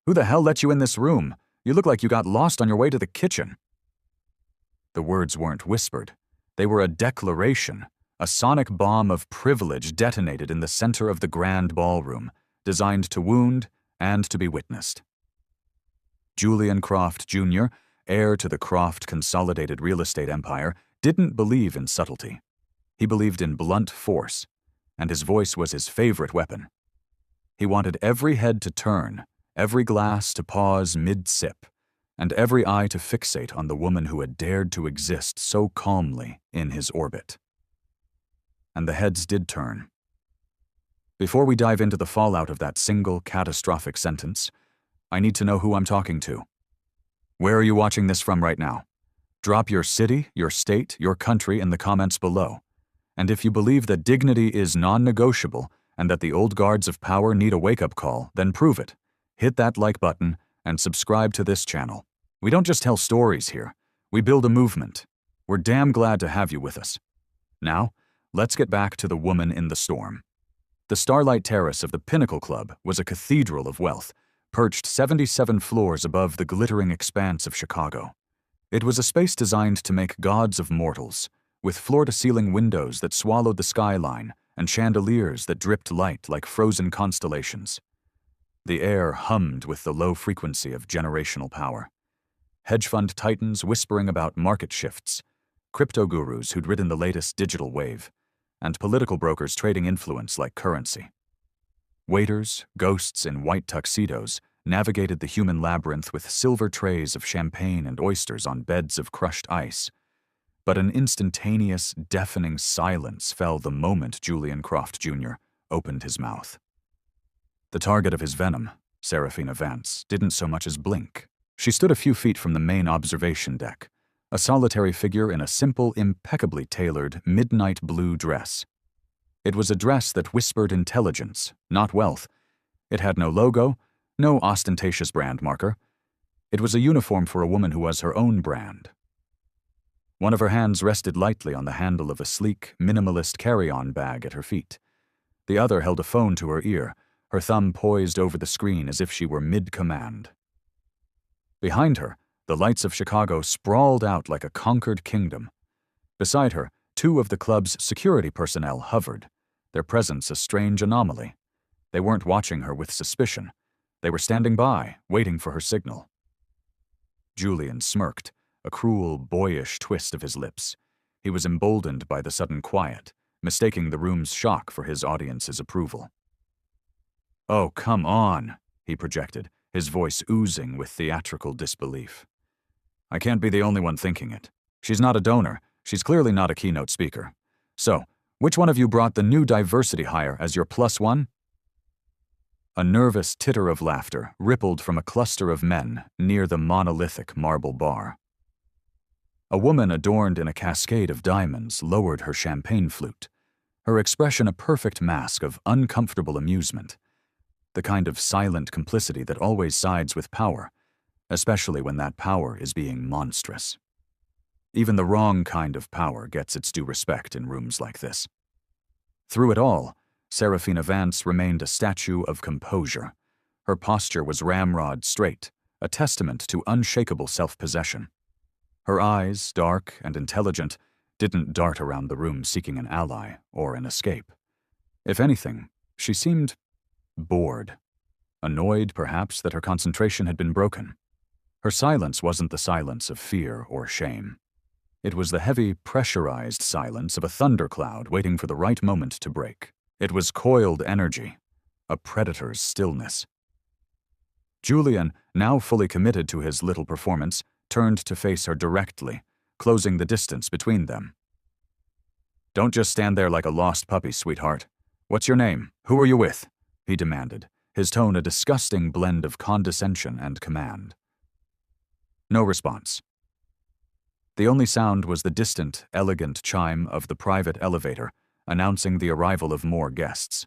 Who the hell let you in this room? You look like you got lost on your way to the kitchen." The words weren't whispered. They were a declaration, a sonic bomb of privilege detonated in the center of the grand ballroom, designed to wound and to be witnessed. Julian Croft, Jr., heir to the Croft consolidated real estate empire, didn't believe in subtlety. He believed in blunt force, and his voice was his favorite weapon. He wanted every head to turn, every glass to pause mid-sip, and every eye to fixate on the woman who had dared to exist so calmly in his orbit. And the heads did turn. Before we dive into the fallout of that single catastrophic sentence, I need to know who I'm talking to. Where are you watching this from right now? Drop your city, your state, your country in the comments below. And if you believe that dignity is non-negotiable and that the old guards of power need a wake-up call, then prove it. Hit that like button and subscribe to this channel. We don't just tell stories here. We build a movement. We're damn glad to have you with us. Now, let's get back to the woman in the storm. The Starlight Terrace of the Pinnacle Club was a cathedral of wealth, perched 77 floors above the glittering expanse of Chicago. It was a space designed to make gods of mortals, with floor-to-ceiling windows that swallowed the skyline and chandeliers that dripped light like frozen constellations. The air hummed with the low frequency of generational power. Hedge fund titans whispering about market shifts, crypto gurus who'd ridden the latest digital wave, and political brokers trading influence like currency. Waiters, ghosts in white tuxedos, navigated the human labyrinth with silver trays of champagne and oysters on beds of crushed ice. But an instantaneous, deafening silence fell the moment Julian Croft, Jr. opened his mouth. The target of his venom, Serafina Vance, didn't so much as blink. She stood a few feet from the main observation deck, a solitary figure in a simple, impeccably tailored, midnight blue dress. It was a dress that whispered intelligence, not wealth. It had no logo, no ostentatious brand marker. It was a uniform for a woman who was her own brand. One of her hands rested lightly on the handle of a sleek, minimalist carry-on bag at her feet. The other held a phone to her ear, her thumb poised over the screen as if she were mid-command. Behind her, the lights of Chicago sprawled out like a conquered kingdom. Beside her, two of the club's security personnel hovered, their presence a strange anomaly. They weren't watching her with suspicion. They were standing by, waiting for her signal. Julian smirked, a cruel, boyish twist of his lips. He was emboldened by the sudden quiet, mistaking the room's shock for his audience's approval. "Oh, come on," he projected, his voice oozing with theatrical disbelief. "I can't be the only one thinking it. She's not a donor. She's clearly not a keynote speaker. So, which one of you brought the new diversity hire as your +1? A nervous titter of laughter rippled from a cluster of men near the monolithic marble bar. A woman adorned in a cascade of diamonds lowered her champagne flute, her expression a perfect mask of uncomfortable amusement, the kind of silent complicity that always sides with power, especially when that power is being monstrous. Even the wrong kind of power gets its due respect in rooms like this. Through it all, Serafina Vance remained a statue of composure. Her posture was ramrod straight, a testament to unshakable self-possession. Her eyes, dark and intelligent, didn't dart around the room seeking an ally or an escape. If anything, she seemed bored, annoyed perhaps that her concentration had been broken. Her silence wasn't the silence of fear or shame. It was the heavy, pressurized silence of a thundercloud waiting for the right moment to break. It was coiled energy, a predator's stillness. Julian, now fully committed to his little performance, turned to face her directly, closing the distance between them. "Don't just stand there like a lost puppy, sweetheart. What's your name? Who are you with?" he demanded, his tone a disgusting blend of condescension and command. No response. The only sound was the distant, elegant chime of the private elevator, announcing the arrival of more guests.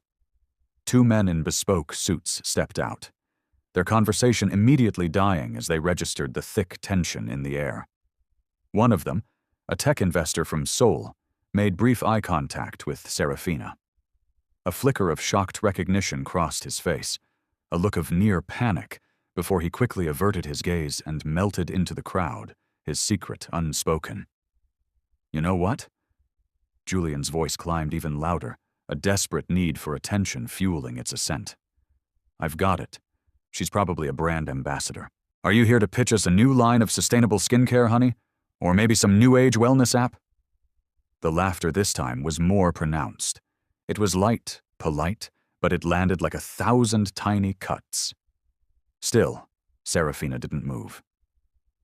Two men in bespoke suits stepped out, their conversation immediately dying as they registered the thick tension in the air. One of them, a tech investor from Seoul, made brief eye contact with Serafina. A flicker of shocked recognition crossed his face, a look of near panic, before he quickly averted his gaze and melted into the crowd, his secret unspoken. "You know what?" Julian's voice climbed even louder, a desperate need for attention fueling its ascent. "I've got it. She's probably a brand ambassador. Are you here to pitch us a new line of sustainable skincare, honey? Or maybe some new age wellness app?" The laughter this time was more pronounced. It was light, polite, but it landed like 1,000 tiny cuts. Still, Serafina didn't move.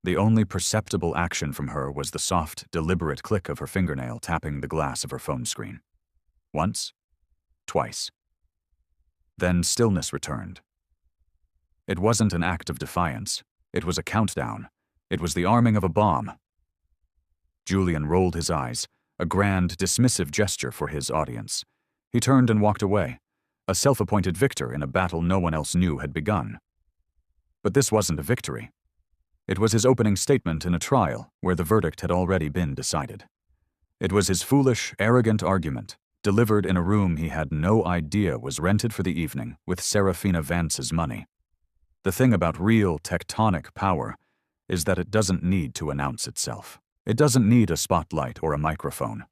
The only perceptible action from her was the soft, deliberate click of her fingernail tapping the glass of her phone screen. Once, twice. Then stillness returned. It wasn't an act of defiance. It was a countdown. It was the arming of a bomb. Julian rolled his eyes, a grand, dismissive gesture for his audience. He turned and walked away, a self-appointed victor in a battle no one else knew had begun. But this wasn't a victory. It was his opening statement in a trial where the verdict had already been decided. It was his foolish, arrogant argument, delivered in a room he had no idea was rented for the evening with Serafina Vance's money. The thing about real tectonic power is that it doesn't need to announce itself. It doesn't need a spotlight or a microphone.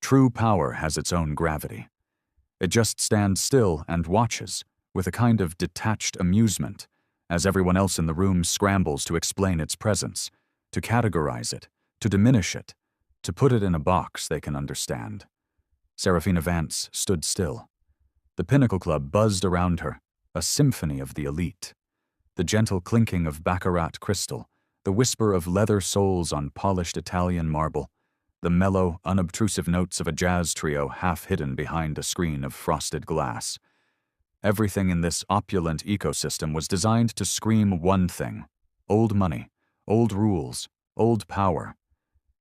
True power has its own gravity. It just stands still and watches, with a kind of detached amusement, as everyone else in the room scrambles to explain its presence, to categorize it, to diminish it, to put it in a box they can understand. Serafina Vance stood still. The Pinnacle Club buzzed around her, a symphony of the elite. The gentle clinking of baccarat crystal, the whisper of leather soles on polished Italian marble, the mellow, unobtrusive notes of a jazz trio half hidden behind a screen of frosted glass. Everything in this opulent ecosystem was designed to scream one thing: old money, old rules, old power.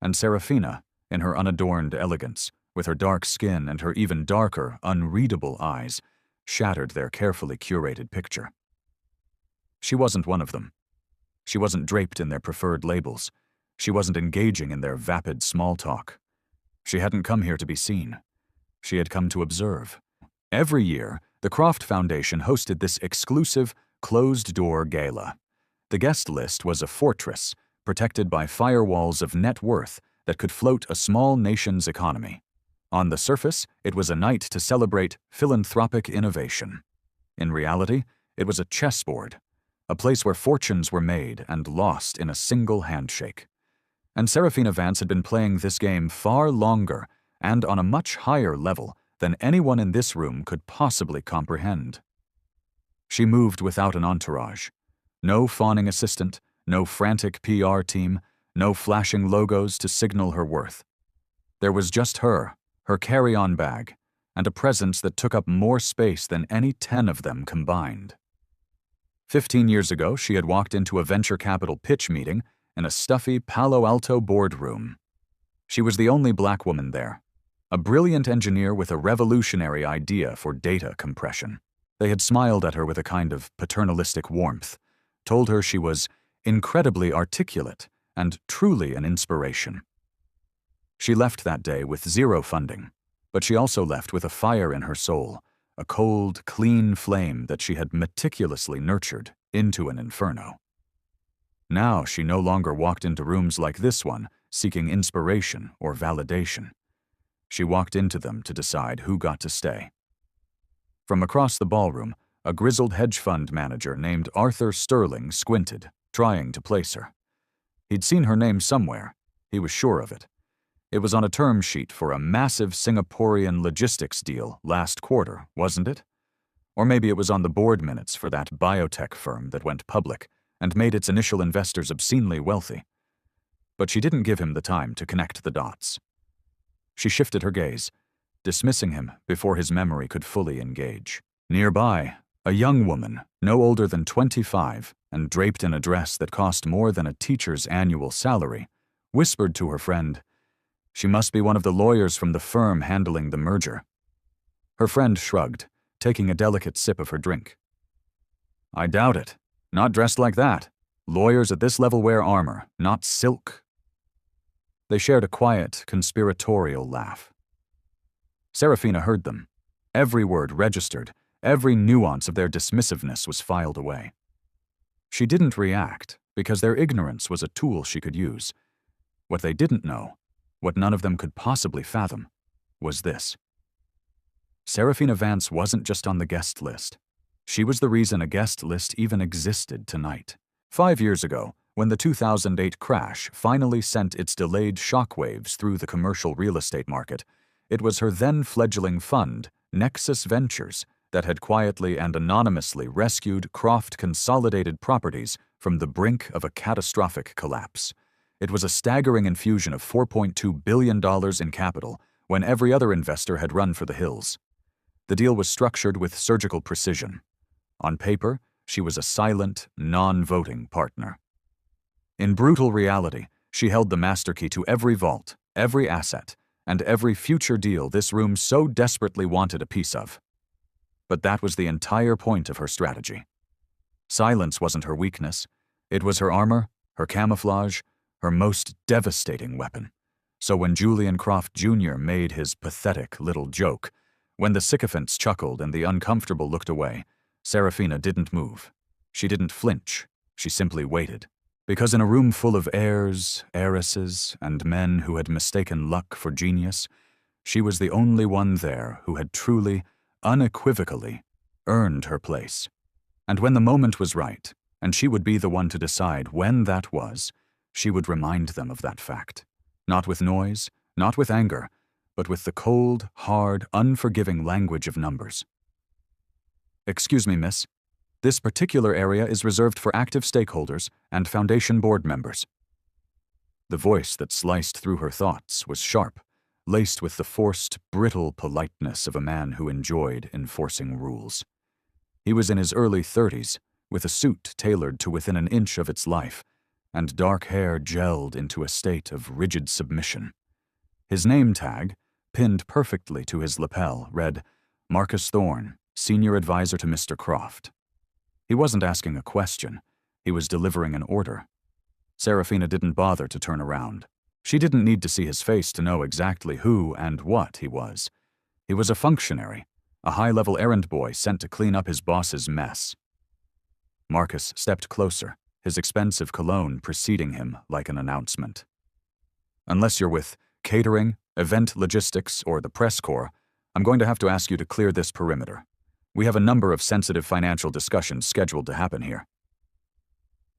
And Serafina, in her unadorned elegance, with her dark skin and her even darker, unreadable eyes, shattered their carefully curated picture. She wasn't one of them. She wasn't draped in their preferred labels. She wasn't engaging in their vapid small talk. She hadn't come here to be seen. She had come to observe. Every year, the Croft Foundation hosted this exclusive, closed-door gala. The guest list was a fortress, protected by firewalls of net worth that could float a small nation's economy. On the surface, it was a night to celebrate philanthropic innovation. In reality, it was a chessboard, a place where fortunes were made and lost in a single handshake. And Serafina Vance had been playing this game far longer and on a much higher level than anyone in this room could possibly comprehend. She moved without an entourage. No fawning assistant, no frantic PR team, no flashing logos to signal her worth. There was just her carry-on bag, and a presence that took up more space than any 10 of them combined. 15 years ago, she had walked into a venture capital pitch meeting in a stuffy Palo Alto boardroom. She was the only black woman there, a brilliant engineer with a revolutionary idea for data compression. They had smiled at her with a kind of paternalistic warmth, told her she was incredibly articulate and truly an inspiration. She left that day with zero funding, but she also left with a fire in her soul, a cold, clean flame that she had meticulously nurtured into an inferno. Now she no longer walked into rooms like this one, seeking inspiration or validation. She walked into them to decide who got to stay. From across the ballroom, a grizzled hedge fund manager named Arthur Sterling squinted, trying to place her. He'd seen her name somewhere. He was sure of it. It was on a term sheet for a massive Singaporean logistics deal last quarter, wasn't it? Or maybe it was on the board minutes for that biotech firm that went public and made its initial investors obscenely wealthy. But she didn't give him the time to connect the dots. She shifted her gaze, dismissing him before his memory could fully engage. Nearby, a young woman, no older than 25, and draped in a dress that cost more than a teacher's annual salary, whispered to her friend, "She must be one of the lawyers from the firm handling the merger." Her friend shrugged, taking a delicate sip of her drink. "I doubt it. Not dressed like that. Lawyers at this level wear armor, not silk." They shared a quiet, conspiratorial laugh. Serafina heard them. Every word registered, every nuance of their dismissiveness was filed away. She didn't react because their ignorance was a tool she could use. What they didn't know, what none of them could possibly fathom, was this. Serafina Vance wasn't just on the guest list. She was the reason a guest list even existed tonight. 5 years ago, when the 2008 crash finally sent its delayed shockwaves through the commercial real estate market, it was her then-fledgling fund, Nexus Ventures, that had quietly and anonymously rescued Croft Consolidated Properties from the brink of a catastrophic collapse. It was a staggering infusion of $4.2 billion in capital when every other investor had run for the hills. The deal was structured with surgical precision. On paper, she was a silent, non-voting partner. In brutal reality, she held the master key to every vault, every asset, and every future deal this room so desperately wanted a piece of. But that was the entire point of her strategy. Silence wasn't her weakness. It was her armor, her camouflage, her most devastating weapon. So when Julian Croft Jr. made his pathetic little joke, when the sycophants chuckled and the uncomfortable looked away, Serafina didn't move. She didn't flinch. She simply waited. Because in a room full of heirs, heiresses, and men who had mistaken luck for genius, she was the only one there who had truly, unequivocally, earned her place. And when the moment was right, and she would be the one to decide when that was, she would remind them of that fact. Not with noise, not with anger, but with the cold, hard, unforgiving language of numbers. "Excuse me, miss. This particular area is reserved for active stakeholders and foundation board members." The voice that sliced through her thoughts was sharp, laced with the forced, brittle politeness of a man who enjoyed enforcing rules. He was in his early 30s, with a suit tailored to within an inch of its life, and dark hair gelled into a state of rigid submission. His name tag, pinned perfectly to his lapel, read, "Marcus Thorne, Senior Advisor to Mr. Croft." He wasn't asking a question. He was delivering an order. Serafina didn't bother to turn around. She didn't need to see his face to know exactly who and what he was. He was a functionary, a high-level errand boy sent to clean up his boss's mess. Marcus stepped closer, his expensive cologne preceding him like an announcement. "Unless you're with catering, event logistics, or the press corps, I'm going to have to ask you to clear this perimeter. We have a number of sensitive financial discussions scheduled to happen here."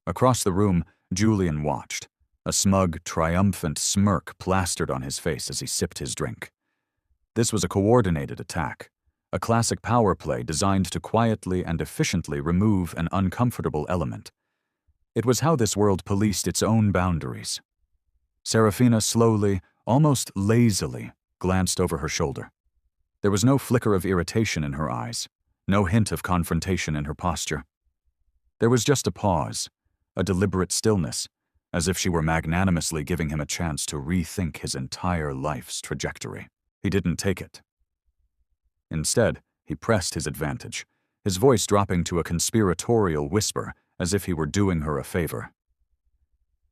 Across the room, Julian watched, a smug, triumphant smirk plastered on his face as he sipped his drink. This was a coordinated attack, a classic power play designed to quietly and efficiently remove an uncomfortable element. It was how this world policed its own boundaries. Serafina slowly, almost lazily, glanced over her shoulder. There was no flicker of irritation in her eyes, no hint of confrontation in her posture. There was just a pause, a deliberate stillness, as if she were magnanimously giving him a chance to rethink his entire life's trajectory. He didn't take it. Instead, he pressed his advantage, his voice dropping to a conspiratorial whisper as if he were doing her a favor.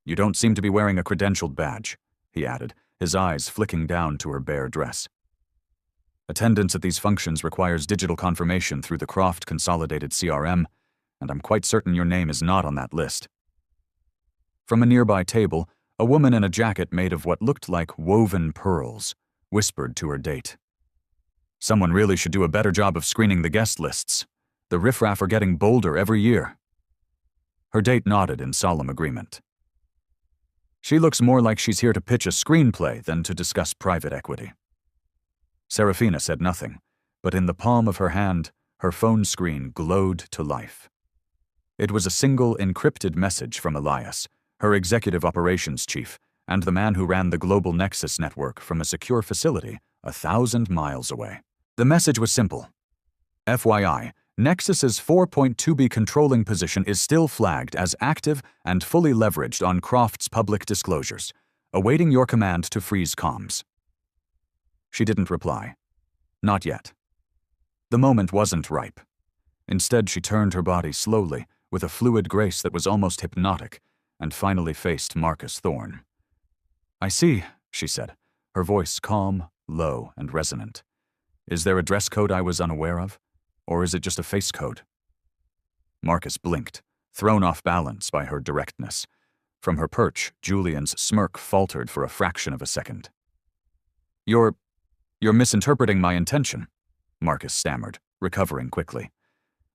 "You don't seem to be wearing a credentialed badge," he added, his eyes flicking down to her bare dress. "Attendance at these functions requires digital confirmation through the Croft Consolidated CRM, and I'm quite certain your name is not on that list." From a nearby table, a woman in a jacket made of what looked like woven pearls whispered to her date. "Someone really should do a better job of screening the guest lists. The riffraff are getting bolder every year." Her date nodded in solemn agreement. "She looks more like she's here to pitch a screenplay than to discuss private equity." Serafina said nothing, but in the palm of her hand, her phone screen glowed to life. It was a single encrypted message from Elias, her executive operations chief, and the man who ran the global Nexus network from a secure facility 1,000 miles away. The message was simple. "FYI, Nexus's 4.2B controlling position is still flagged as active and fully leveraged on Croft's public disclosures, awaiting your command to freeze comms." She didn't reply. Not yet. The moment wasn't ripe. Instead, she turned her body slowly, with a fluid grace that was almost hypnotic, and finally faced Marcus Thorne. "I see," she said, her voice calm, low, and resonant. "Is there a dress code I was unaware of? Or is it just a face code?" Marcus blinked, thrown off balance by her directness. From her perch, Julian's smirk faltered for a fraction of a second. You're misinterpreting my intention," Marcus stammered, recovering quickly.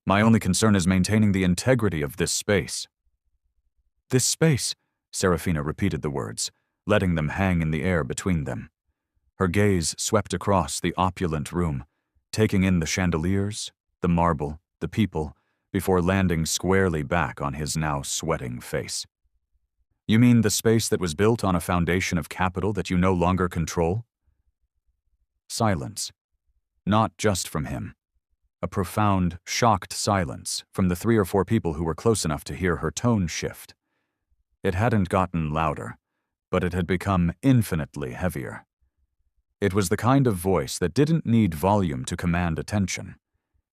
"My only concern is maintaining the integrity of this space." "This space," Serafina repeated the words, letting them hang in the air between them. Her gaze swept across the opulent room, taking in the chandeliers, the marble, the people, before landing squarely back on his now sweating face. "You mean the space that was built on a foundation of capital that you no longer control?" Silence. Not just from him. A profound, shocked silence from the 3 or 4 people who were close enough to hear her tone shift. It hadn't gotten louder, but it had become infinitely heavier. It was the kind of voice that didn't need volume to command attention.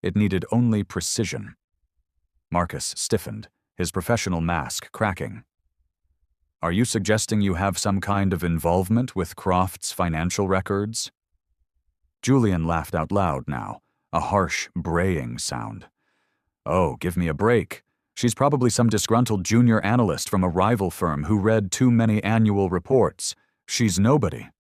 It needed only precision. Marcus stiffened, his professional mask cracking. "Are you suggesting you have some kind of involvement with Croft's financial records?" Julian laughed out loud now, a harsh, braying sound. "Oh, give me a break. She's probably some disgruntled junior analyst from a rival firm who read too many annual reports. She's nobody."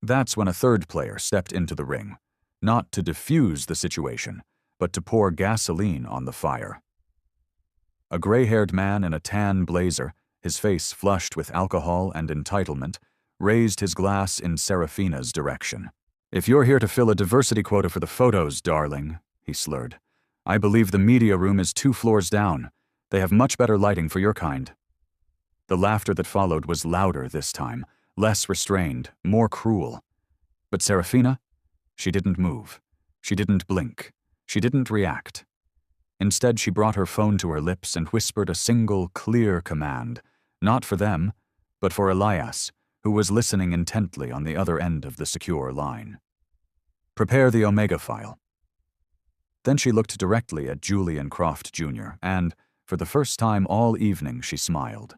That's when a third player stepped into the ring, not to diffuse the situation, but to pour gasoline on the fire. A gray-haired man in a tan blazer, his face flushed with alcohol and entitlement, raised his glass in Serafina's direction. "If you're here to fill a diversity quota for the photos, darling," he slurred, "I believe the media room is 2 floors down. They have much better lighting for your kind." The laughter that followed was louder this time, less restrained, more cruel. But Serafina? She didn't move. She didn't blink. She didn't react. Instead, she brought her phone to her lips and whispered a single, clear command, not for them, but for Elias, who was listening intently on the other end of the secure line. "Prepare the Omega file." Then she looked directly at Julian Croft Jr., and, for the first time all evening, she smiled.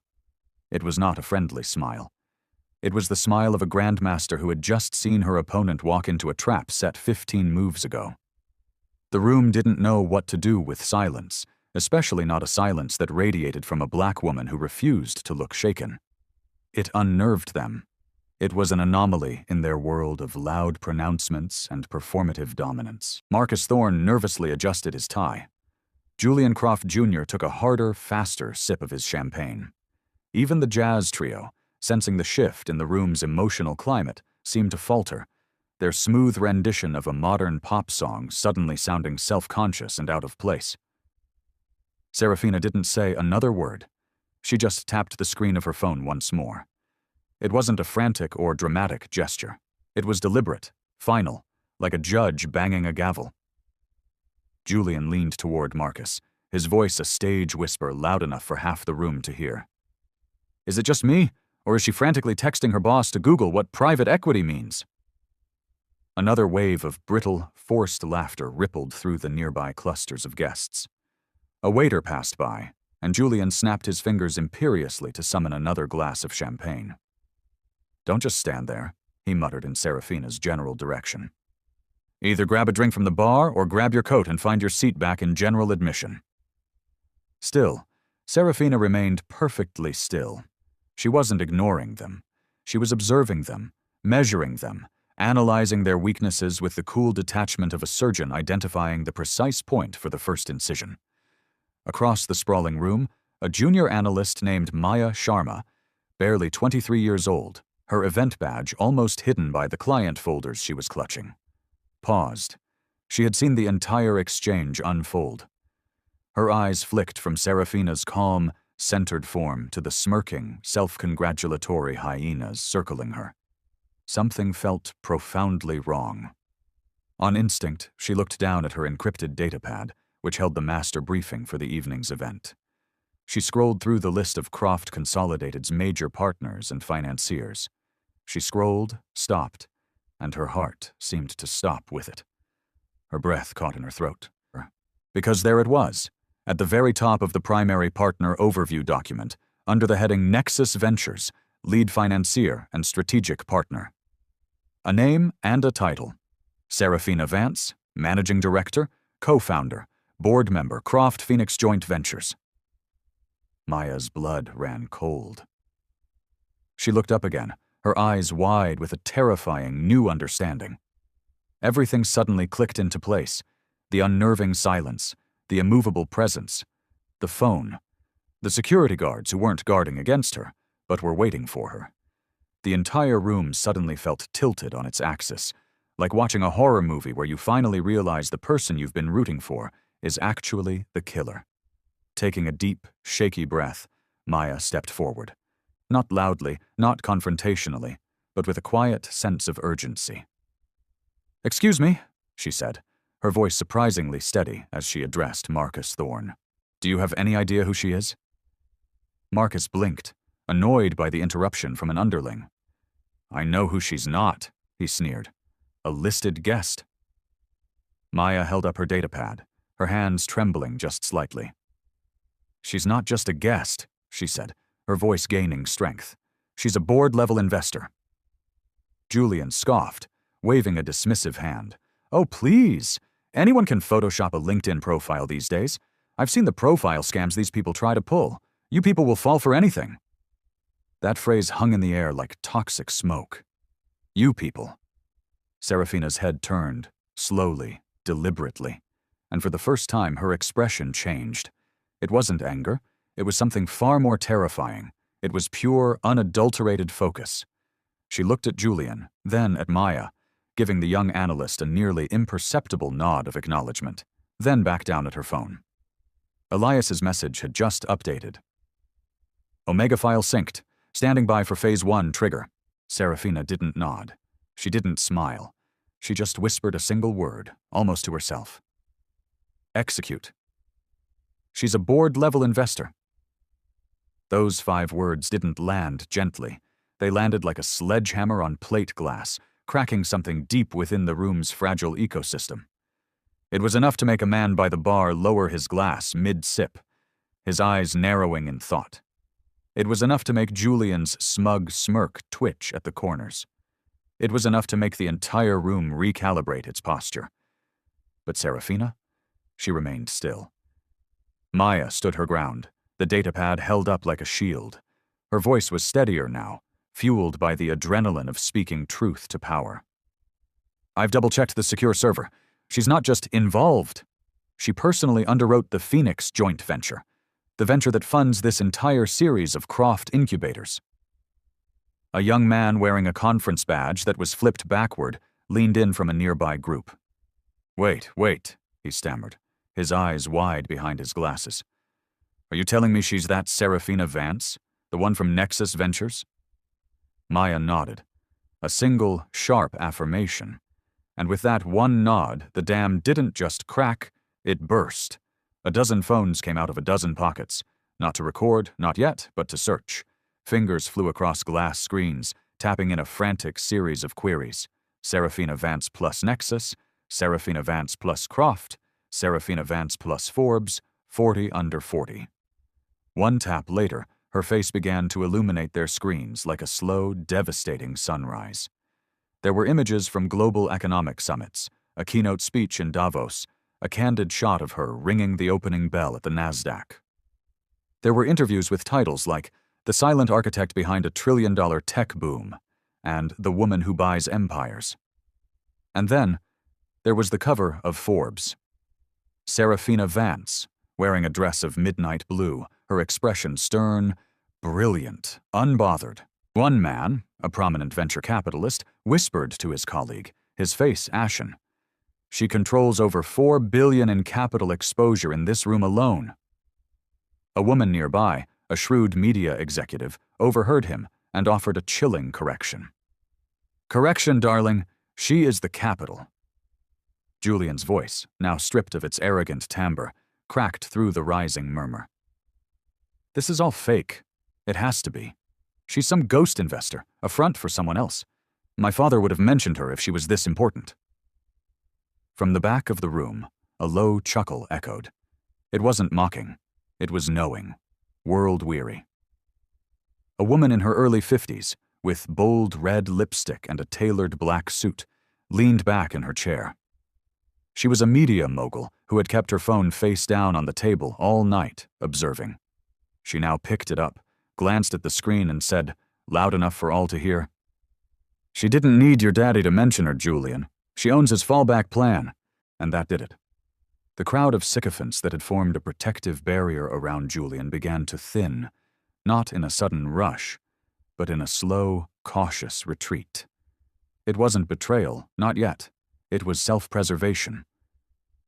It was not a friendly smile. It was the smile of a grandmaster who had just seen her opponent walk into a trap set 15 moves ago. The room didn't know what to do with silence, especially not a silence that radiated from a black woman who refused to look shaken. It unnerved them. It was an anomaly in their world of loud pronouncements and performative dominance. Marcus Thorne nervously adjusted his tie. Julian Croft Jr. took a harder, faster sip of his champagne. Even the jazz trio, sensing the shift in the room's emotional climate, seemed to falter, their smooth rendition of a modern pop song suddenly sounding self-conscious and out of place. Serafina didn't say another word. She just tapped the screen of her phone once more. It wasn't a frantic or dramatic gesture. It was deliberate, final, like a judge banging a gavel. Julian leaned toward Marcus, his voice a stage whisper loud enough for half the room to hear. "Is it just me, or is she frantically texting her boss to Google what private equity means?" Another wave of brittle, forced laughter rippled through the nearby clusters of guests. A waiter passed by, and Julian snapped his fingers imperiously to summon another glass of champagne. "Don't just stand there," he muttered in Serafina's general direction. "Either grab a drink from the bar or grab your coat and find your seat back in general admission." Still, Serafina remained perfectly still. She wasn't ignoring them. She was observing them, measuring them, analyzing their weaknesses with the cool detachment of a surgeon identifying the precise point for the first incision. Across the sprawling room, a junior analyst named Maya Sharma, barely 23 years old, her event badge almost hidden by the client folders she was clutching, paused. She had seen the entire exchange unfold. Her eyes flicked from Serafina's calm, centered form to the smirking, self-congratulatory hyenas circling her. Something felt profoundly wrong. On instinct, she looked down at her encrypted datapad, which held the master briefing for the evening's event. She scrolled through the list of Croft Consolidated's major partners and financiers. She scrolled, stopped, and her heart seemed to stop with it. Her breath caught in her throat. Because there it was, at the very top of the primary partner overview document, under the heading Nexus Ventures, lead financier and strategic partner. A name and a title. Serafina Vance, managing director, co-founder, board member, Croft Phoenix Joint Ventures. Maya's blood ran cold. She looked up again, her eyes wide with a terrifying new understanding. Everything suddenly clicked into place. The unnerving silence, the immovable presence, the phone, the security guards who weren't guarding against her, but were waiting for her. The entire room suddenly felt tilted on its axis, like watching a horror movie where you finally realize the person you've been rooting for is actually the killer. Taking a deep, shaky breath, Maya stepped forward. Not loudly, not confrontationally, but with a quiet sense of urgency. "Excuse me," she said, her voice surprisingly steady as she addressed Marcus Thorne. "Do you have any idea who she is?" Marcus blinked, annoyed by the interruption from an underling. "I know who she's not," he sneered. "A listed guest." Maya held up her datapad, her hands trembling just slightly. "She's not just a guest," she said, her voice gaining strength. "She's a board-level investor." Julian scoffed, waving a dismissive hand. "Oh, please! Anyone can Photoshop a LinkedIn profile these days. I've seen the profile scams these people try to pull. You people will fall for anything." That phrase hung in the air like toxic smoke. "You people." Serafina's head turned, slowly, deliberately, and for the first time her expression changed. It wasn't anger. It was something far more terrifying. It was pure, unadulterated focus. She looked at Julian, then at Maya, giving the young analyst a nearly imperceptible nod of acknowledgement, then back down at her phone. Elias's message had just updated. "Omega file synced. Standing by for Phase 1 trigger." Serafina didn't nod. She didn't smile. She just whispered a single word, almost to herself. "Execute." "She's a board-level investor." Those 5 words didn't land gently. They landed like a sledgehammer on plate glass, cracking something deep within the room's fragile ecosystem. It was enough to make a man by the bar lower his glass mid-sip, his eyes narrowing in thought. It was enough to make Julian's smug smirk twitch at the corners. It was enough to make the entire room recalibrate its posture. But Serafina? She remained still. Maya stood her ground, the datapad held up like a shield. Her voice was steadier now, fueled by the adrenaline of speaking truth to power. "I've double-checked the secure server. She's not just involved. She personally underwrote the Phoenix joint venture, the venture that funds this entire series of Croft incubators." A young man wearing a conference badge that was flipped backward leaned in from a nearby group. Wait, he stammered, his eyes wide behind his glasses. "Are you telling me she's that Serafina Vance, the one from Nexus Ventures?" Maya nodded. A single, sharp affirmation. And with that one nod, the dam didn't just crack, it burst. A dozen phones came out of a dozen pockets, not to record, not yet, but to search. Fingers flew across glass screens, tapping in a frantic series of queries. Serafina Vance plus Nexus, Serafina Vance plus Croft, Serafina Vance plus Forbes, 40 under 40. One tap later, her face began to illuminate their screens like a slow, devastating sunrise. There were images from global economic summits, a keynote speech in Davos, a candid shot of her ringing the opening bell at the NASDAQ. There were interviews with titles like "The Silent Architect Behind a $1 Trillion Tech Boom" and "The Woman Who Buys Empires." And then, there was the cover of Forbes. Serafina Vance, wearing a dress of midnight blue, her expression stern, brilliant, unbothered. One man, a prominent venture capitalist, whispered to his colleague, his face ashen. "She controls over $4 billion in capital exposure in this room alone." A woman nearby, a shrewd media executive, overheard him and offered a chilling correction. "Correction, darling, she is the capital." Julian's voice, now stripped of its arrogant timbre, cracked through the rising murmur. "This is all fake. It has to be. She's some ghost investor, a front for someone else. My father would have mentioned her if she was this important." From the back of the room, a low chuckle echoed. It wasn't mocking. It was knowing, world-weary. A woman in her early 50s, with bold red lipstick and a tailored black suit, leaned back in her chair. She was a media mogul who had kept her phone face down on the table all night, observing. She now picked it up, glanced at the screen and said, loud enough for all to hear, "She didn't need your daddy to mention her, Julian. She owns his fallback plan." And that did it. The crowd of sycophants that had formed a protective barrier around Julian began to thin, not in a sudden rush, but in a slow, cautious retreat. It wasn't betrayal, not yet. It was self-preservation.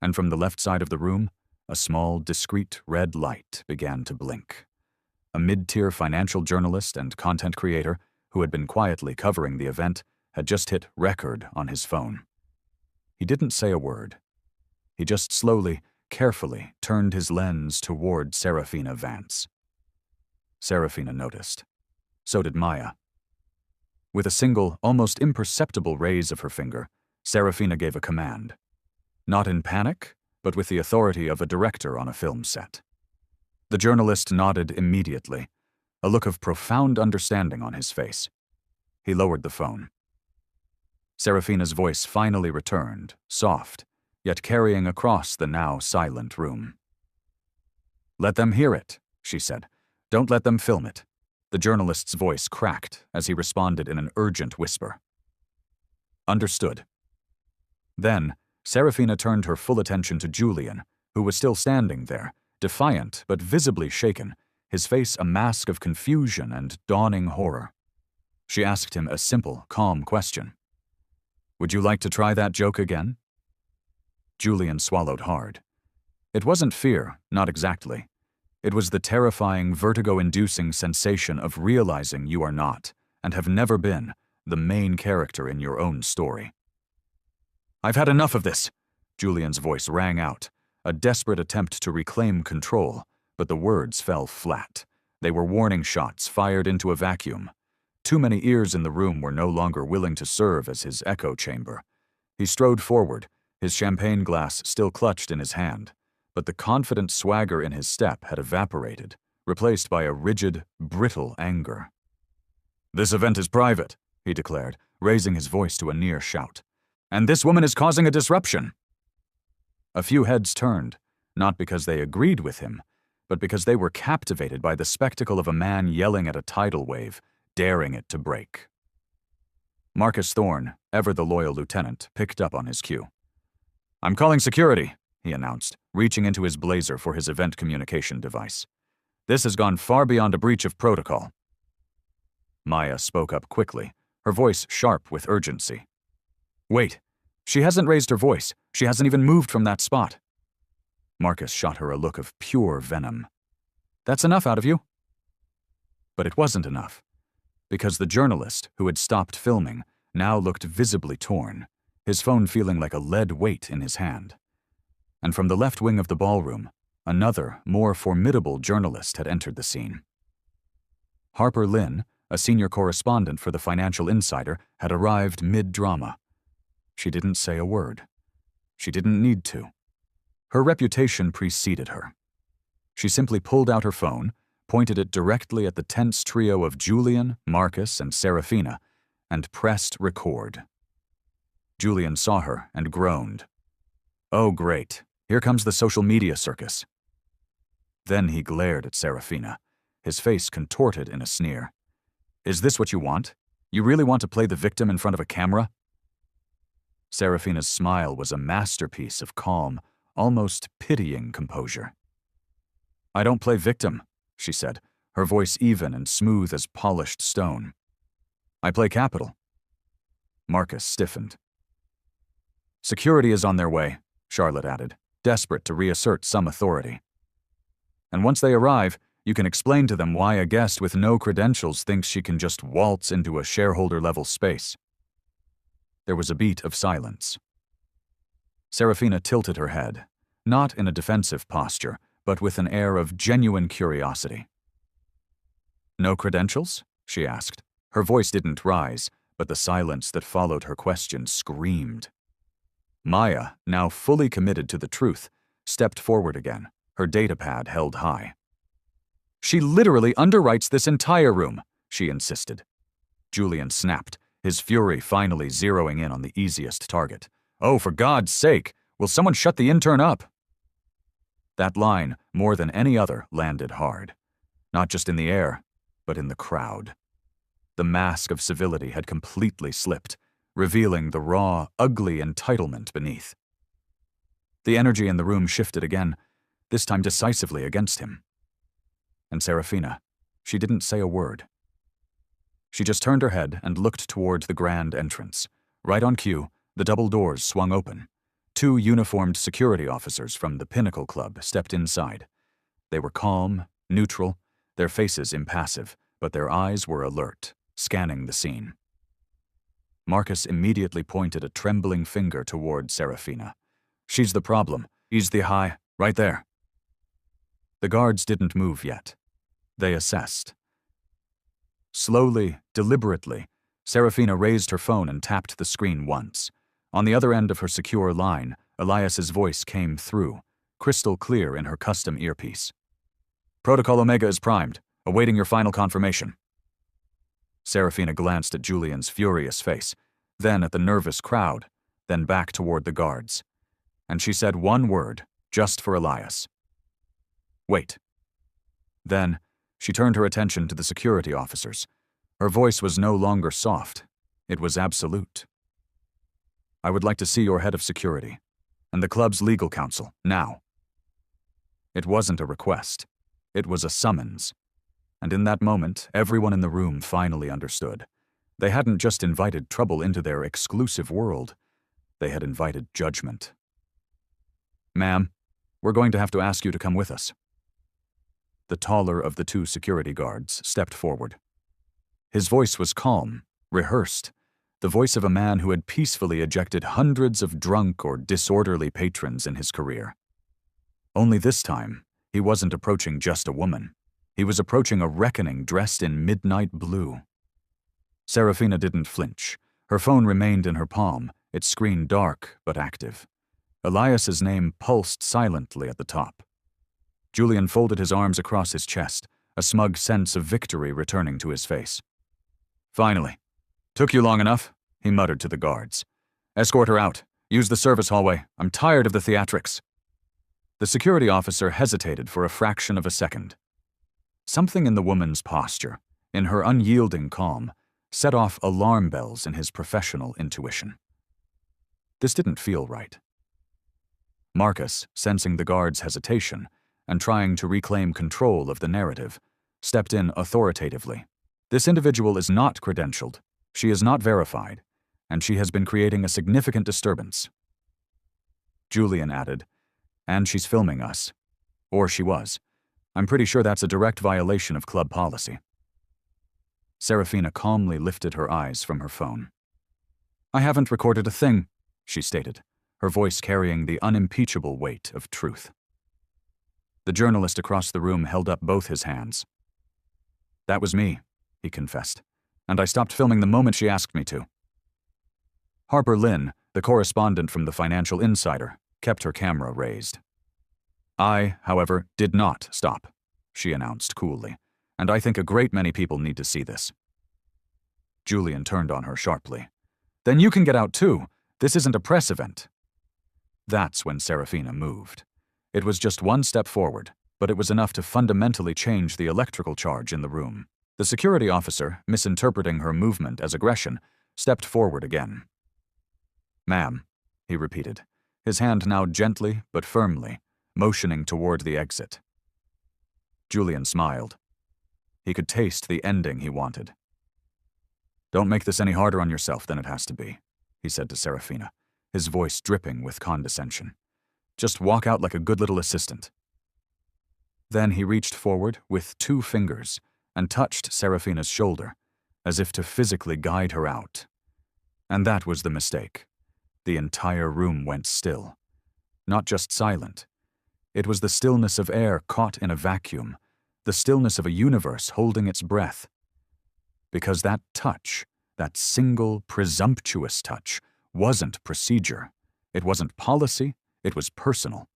And from the left side of the room, a small, discreet red light began to blink. A mid-tier financial journalist and content creator who had been quietly covering the event had just hit record on his phone. He didn't say a word. He just slowly, carefully turned his lens toward Serafina Vance. Serafina noticed. So did Maya. With a single, almost imperceptible raise of her finger, Serafina gave a command. Not in panic, but with the authority of a director on a film set. The journalist nodded immediately, a look of profound understanding on his face. He lowered the phone. Serafina's voice finally returned, soft, yet carrying across the now silent room. "Let them hear it," she said. "Don't let them film it." The journalist's voice cracked as he responded in an urgent whisper. "Understood." Then, Serafina turned her full attention to Julian, who was still standing there, defiant but visibly shaken, his face a mask of confusion and dawning horror. She asked him a simple, calm question. "Would you like to try that joke again?" Julian swallowed hard. It wasn't fear, not exactly. It was the terrifying, vertigo-inducing sensation of realizing you are not, and have never been, the main character in your own story. "I've had enough of this," Julian's voice rang out, a desperate attempt to reclaim control, but the words fell flat. They were warning shots fired into a vacuum. Too many ears in the room were no longer willing to serve as his echo chamber. He strode forward, his champagne glass still clutched in his hand, but the confident swagger in his step had evaporated, replaced by a rigid, brittle anger. "This event is private," he declared, raising his voice to a near shout. "And this woman is causing a disruption." A few heads turned, not because they agreed with him, but because they were captivated by the spectacle of a man yelling at a tidal wave, daring it to break. Marcus Thorne, ever the loyal lieutenant, picked up on his cue. "I'm calling security," he announced, reaching into his blazer for his event communication device. "This has gone far beyond a breach of protocol." Maya spoke up quickly, her voice sharp with urgency. "Wait. She hasn't raised her voice. She hasn't even moved from that spot." Marcus shot her a look of pure venom. "That's enough out of you?" But it wasn't enough, because the journalist, who had stopped filming, now looked visibly torn, his phone feeling like a lead weight in his hand. And from the left wing of the ballroom, another, more formidable journalist had entered the scene. Harper Lynn, a senior correspondent for the Financial Insider, had arrived mid-drama. She didn't say a word. She didn't need to. Her reputation preceded her. She simply pulled out her phone, pointed it directly at the tense trio of Julian, Marcus, and Serafina, and pressed record. Julian saw her and groaned. "Oh, great. Here comes the social media circus." Then he glared at Serafina, his face contorted in a sneer. "Is this what you want? You really want to play the victim in front of a camera?" Serafina's smile was a masterpiece of calm, almost pitying composure. "I don't play victim," she said, her voice even and smooth as polished stone. "I play capital." Marcus stiffened. "Security is on their way," Charlotte added, desperate to reassert some authority. "And once they arrive, you can explain to them why a guest with no credentials thinks she can just waltz into a shareholder-level space." There was a beat of silence. Serafina tilted her head, not in a defensive posture, but with an air of genuine curiosity. "No credentials?" she asked. Her voice didn't rise, but the silence that followed her question screamed. Maya, now fully committed to the truth, stepped forward again, her datapad held high. "She literally underwrites this entire room," she insisted. Julian snapped, his fury finally zeroing in on the easiest target. "Oh, for God's sake, will someone shut the intern up?" That line, more than any other, landed hard. not just in the air, but in the crowd. The mask of civility had completely slipped, revealing the raw, ugly entitlement beneath. The energy in the room shifted again, this time decisively against him. And Serafina, she didn't say a word. She just turned her head and looked toward the grand entrance. Right on cue, the double doors swung open. 2 uniformed security officers from the Pinnacle Club stepped inside. They were calm, neutral, their faces impassive, but their eyes were alert, scanning the scene. Marcus immediately pointed a trembling finger toward Serafina. "She's the problem. He's the high, right there." The guards didn't move yet. They assessed. Slowly, deliberately, Serafina raised her phone and tapped the screen once. On the other end of her secure line, Elias's voice came through, crystal clear in her custom earpiece. "Protocol Omega is primed, awaiting your final confirmation." Serafina glanced at Julian's furious face, then at the nervous crowd, then back toward the guards. And she said one word, just for Elias. "Wait." Then, she turned her attention to the security officers. Her voice was no longer soft. It was absolute. "I would like to see your head of security, and the club's legal counsel, now." It wasn't a request. It was a summons. And in that moment, everyone in the room finally understood. They hadn't just invited trouble into their exclusive world. They had invited judgment. "Ma'am, we're going to have to ask you to come with us." The taller of the 2 security guards stepped forward. His voice was calm, rehearsed, the voice of a man who had peacefully ejected hundreds of drunk or disorderly patrons in his career. Only this time, he wasn't approaching just a woman. He was approaching a reckoning dressed in midnight blue. Serafina didn't flinch. Her phone remained in her palm, its screen dark but active. Elias's name pulsed silently at the top. Julian folded his arms across his chest, a smug sense of victory returning to his face. "Finally. Took you long enough," he muttered to the guards. "Escort her out. Use the service hallway. I'm tired of the theatrics." The security officer hesitated for a fraction of a second. Something in the woman's posture, in her unyielding calm, set off alarm bells in his professional intuition. This didn't feel right. Marcus, sensing the guard's hesitation and trying to reclaim control of the narrative, stepped in authoritatively. "This individual is not credentialed, she is not verified, and she has been creating a significant disturbance." Julian added, "And she's filming us. Or she was. I'm pretty sure that's a direct violation of club policy." Serafina calmly lifted her eyes from her phone. "I haven't recorded a thing," she stated, her voice carrying the unimpeachable weight of truth. The journalist across the room held up both his hands. "That was me," he confessed, "and I stopped filming the moment she asked me to." Harper Lynn, the correspondent from the Financial Insider, kept her camera raised. "I, however, did not stop," she announced coolly, "and I think a great many people need to see this." Julian turned on her sharply. "Then you can get out too. This isn't a press event." That's when Serafina moved. It was just one step forward, but it was enough to fundamentally change the electrical charge in the room. The security officer, misinterpreting her movement as aggression, stepped forward again. "Ma'am," he repeated, his hand now gently but firmly, motioning toward the exit. Julian smiled. He could taste the ending he wanted. "Don't make this any harder on yourself than it has to be," he said to Serafina, his voice dripping with condescension. "Just walk out like a good little assistant." Then he reached forward with 2 fingers and touched Serafina's shoulder, as if to physically guide her out. And that was the mistake. The entire room went still. Not just silent. It was the stillness of air caught in a vacuum, the stillness of a universe holding its breath. Because that touch, that single, presumptuous touch, wasn't procedure. It wasn't policy, it was personal.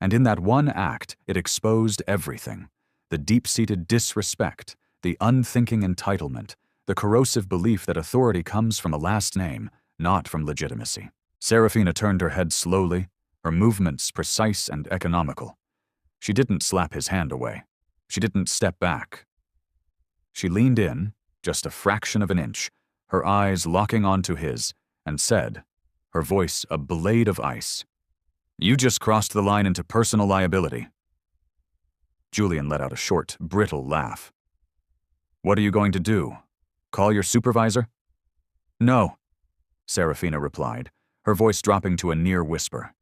And in that one act, it exposed everything. The deep-seated disrespect, the unthinking entitlement, the corrosive belief that authority comes from a last name, not from legitimacy. Serafina turned her head slowly, her movements precise and economical. She didn't slap his hand away. She didn't step back. She leaned in, just a fraction of an inch, her eyes locking onto his, and said, her voice a blade of ice, "You just crossed the line into personal liability." Julian let out a short, brittle laugh. "What are you going to do? Call your supervisor?" "No," Serafina replied, her voice dropping to a near whisper.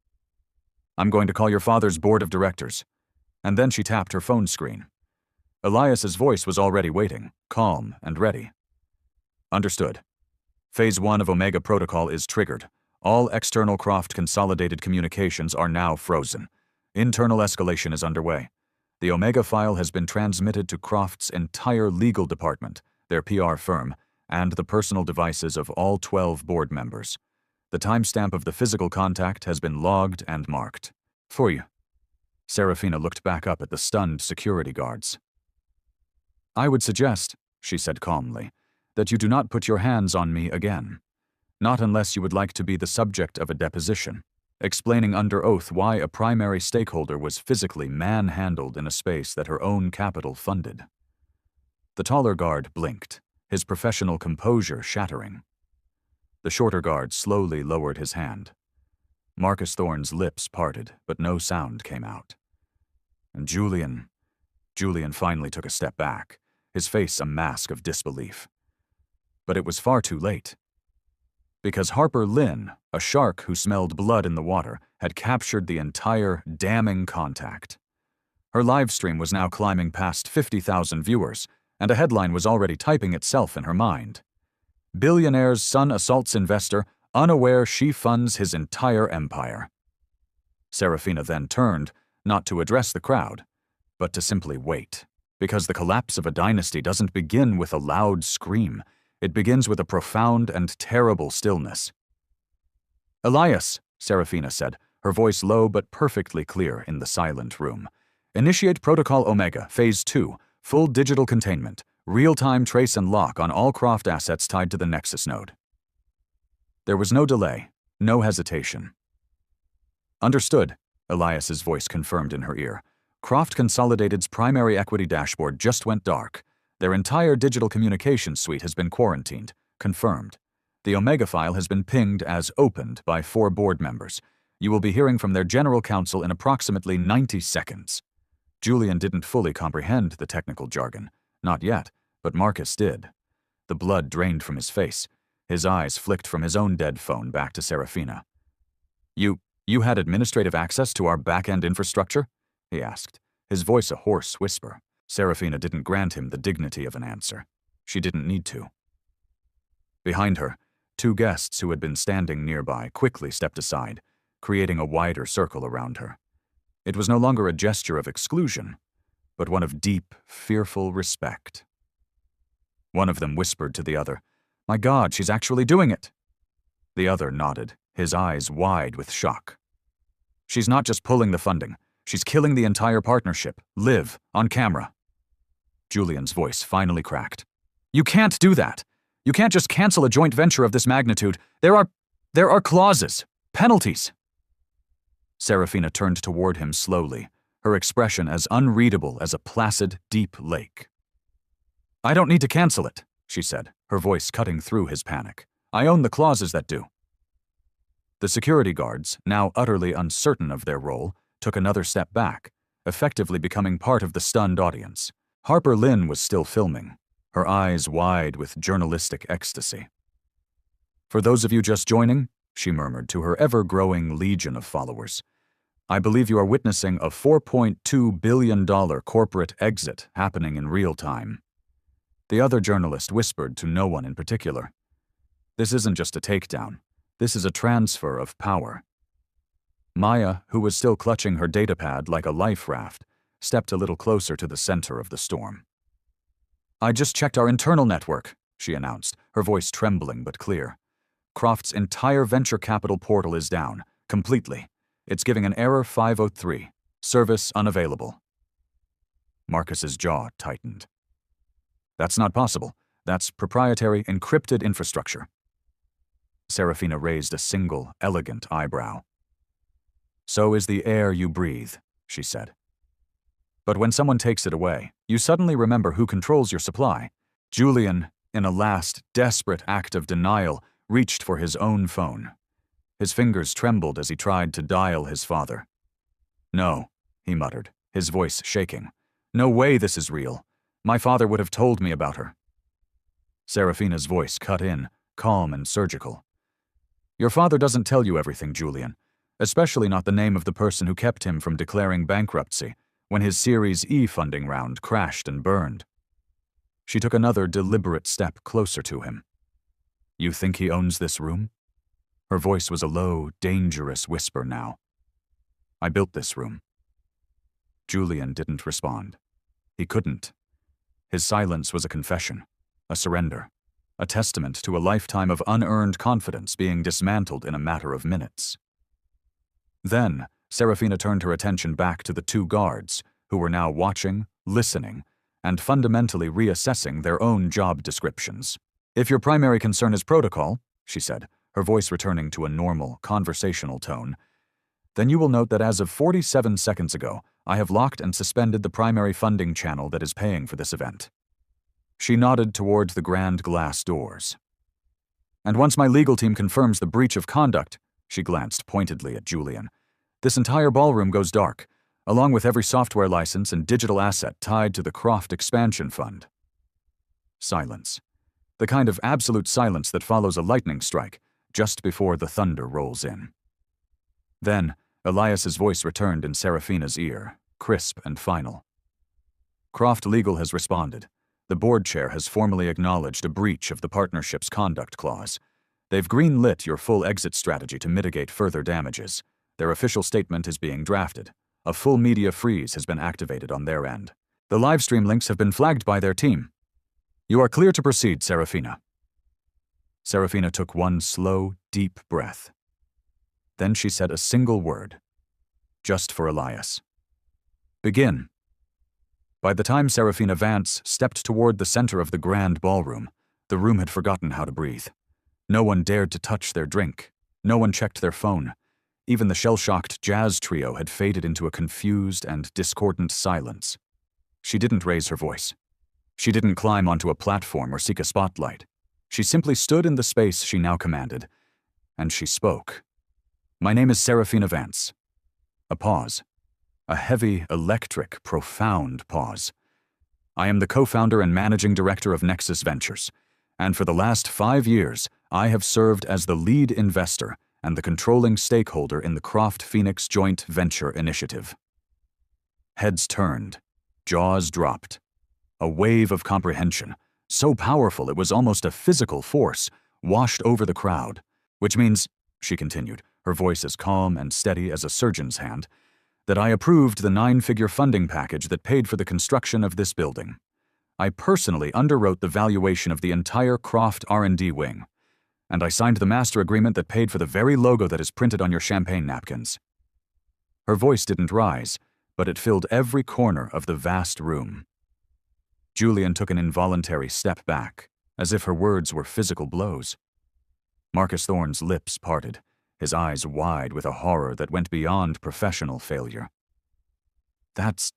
"I'm going to call your father's board of directors." And then she tapped her phone screen. Elias's voice was already waiting, calm and ready. "Understood. Phase 1 of Omega Protocol is triggered. All external Croft consolidated communications are now frozen. Internal escalation is underway. The Omega file has been transmitted to Croft's entire legal department, their PR firm, and the personal devices of all 12 board members. The timestamp of the physical contact has been logged and marked. For you." Serafina looked back up at the stunned security guards. "I would suggest," she said calmly, "that you do not put your hands on me again. Not unless you would like to be the subject of a deposition, explaining under oath why a primary stakeholder was physically manhandled in a space that her own capital funded." The taller guard blinked, his professional composure shattering. The shorter guard slowly lowered his hand. Marcus Thorne's lips parted, but no sound came out. And Julian finally took a step back, his face a mask of disbelief. But it was far too late. Because Harper Lynn, a shark who smelled blood in the water, had captured the entire damning contact. Her live stream was now climbing past 50,000 viewers, and a headline was already typing itself in her mind. "Billionaire's son assaults investor, unaware she funds his entire empire." Serafina then turned, not to address the crowd, but to simply wait, because the collapse of a dynasty doesn't begin with a loud scream. It begins with a profound and terrible stillness. "Elias," Serafina said, her voice low but perfectly clear in the silent room. "Initiate Protocol Omega, Phase 2, full digital containment, real-time trace and lock on all Croft assets tied to the Nexus node." There was no delay, no hesitation. "Understood," Elias's voice confirmed in her ear. "Croft Consolidated's primary equity dashboard just went dark. Their entire digital communications suite has been quarantined. Confirmed. The Omega file has been pinged as opened by 4 board members. You will be hearing from their general counsel in approximately 90 seconds. Julian didn't fully comprehend the technical jargon. Not yet, but Marcus did. The blood drained from his face. His eyes flicked from his own dead phone back to Serafina. You had administrative access to our back-end infrastructure?" he asked, his voice a hoarse whisper. Serafina didn't grant him the dignity of an answer. She didn't need to. Behind her, 2 guests who had been standing nearby quickly stepped aside, creating a wider circle around her. It was no longer a gesture of exclusion, but one of deep, fearful respect. One of them whispered to the other, "My God, she's actually doing it!" The other nodded, his eyes wide with shock. "She's not just pulling the funding. She's killing the entire partnership, live, on camera." Julian's voice finally cracked. "You can't do that. You can't just cancel a joint venture of this magnitude. There are clauses, penalties." Serafina turned toward him slowly, her expression as unreadable as a placid, deep lake. "I don't need to cancel it," she said, her voice cutting through his panic. "I own the clauses that do." The security guards, now utterly uncertain of their role, took another step back, effectively becoming part of the stunned audience. Harper Lynn was still filming, her eyes wide with journalistic ecstasy. "For those of you just joining," she murmured to her ever-growing legion of followers, "I believe you are witnessing a $4.2 billion corporate exit happening in real time." The other journalist whispered to no one in particular. "This isn't just a takedown. This is a transfer of power." Maya, who was still clutching her datapad like a life raft, stepped a little closer to the center of the storm. "I just checked our internal network," she announced, her voice trembling but clear. "Croft's entire venture capital portal is down, completely. It's giving an error 503. Service unavailable." Marcus's jaw tightened. "That's not possible. That's proprietary, encrypted infrastructure." Serafina raised a single, elegant eyebrow. "So is the air you breathe," she said. But when someone takes it away, you suddenly remember who controls your supply. Julian, in a last, desperate act of denial, reached for his own phone. His fingers trembled as he tried to dial his father. "No," he muttered, his voice shaking. "No way this is real. My father would have told me about her." Serafina's voice cut in, calm and surgical. "Your father doesn't tell you everything, Julian, especially not the name of the person who kept him from declaring bankruptcy when his Series E funding round crashed and burned." She took another deliberate step closer to him. "You think he owns this room?" Her voice was a low, dangerous whisper now. "I built this room." Julian didn't respond. He couldn't. His silence was a confession, a surrender, a testament to a lifetime of unearned confidence being dismantled in a matter of minutes. Then, Serafina turned her attention back to the two guards, who were now watching, listening, and fundamentally reassessing their own job descriptions. "If your primary concern is protocol," she said, her voice returning to a normal, conversational tone, "then you will note that as of 47 seconds ago, I have locked and suspended the primary funding channel that is paying for this event." She nodded toward the grand glass doors. "And once my legal team confirms the breach of conduct," she glanced pointedly at Julian, "this entire ballroom goes dark, along with every software license and digital asset tied to the Croft Expansion Fund." Silence. The kind of absolute silence that follows a lightning strike, just before the thunder rolls in. Then, Elias's voice returned in Serafina's ear, crisp and final. "Croft Legal has responded. The board chair has formally acknowledged a breach of the partnership's conduct clause. They've green-lit your full exit strategy to mitigate further damages. Their official statement is being drafted. A full media freeze has been activated on their end. The livestream links have been flagged by their team. You are clear to proceed, Serafina." Serafina took one slow, deep breath. Then she said a single word, just for Elias. "Begin." By the time Serafina Vance stepped toward the center of the grand ballroom, the room had forgotten how to breathe. No one dared to touch their drink. No one checked their phone. Even the shell-shocked jazz trio had faded into a confused and discordant silence. She didn't raise her voice. She didn't climb onto a platform or seek a spotlight. She simply stood in the space she now commanded, and she spoke. "My name is Serafina Vance." A pause. A heavy, electric, profound pause. "I am the co-founder and managing director of Nexus Ventures, and for the last 5 years, I have served as the lead investor and the controlling stakeholder in the Croft-Phoenix Joint Venture Initiative." Heads turned. Jaws dropped. A wave of comprehension, so powerful it was almost a physical force, washed over the crowd. "Which means," she continued, her voice as calm and steady as a surgeon's hand, "that I approved the 9-figure funding package that paid for the construction of this building. I personally underwrote the valuation of the entire Croft R&D wing, and I signed the master agreement that paid for the very logo that is printed on your champagne napkins." Her voice didn't rise, but it filled every corner of the vast room. Julian took an involuntary step back, as if her words were physical blows. Marcus Thorne's lips parted, his eyes wide with a horror that went beyond professional failure. That's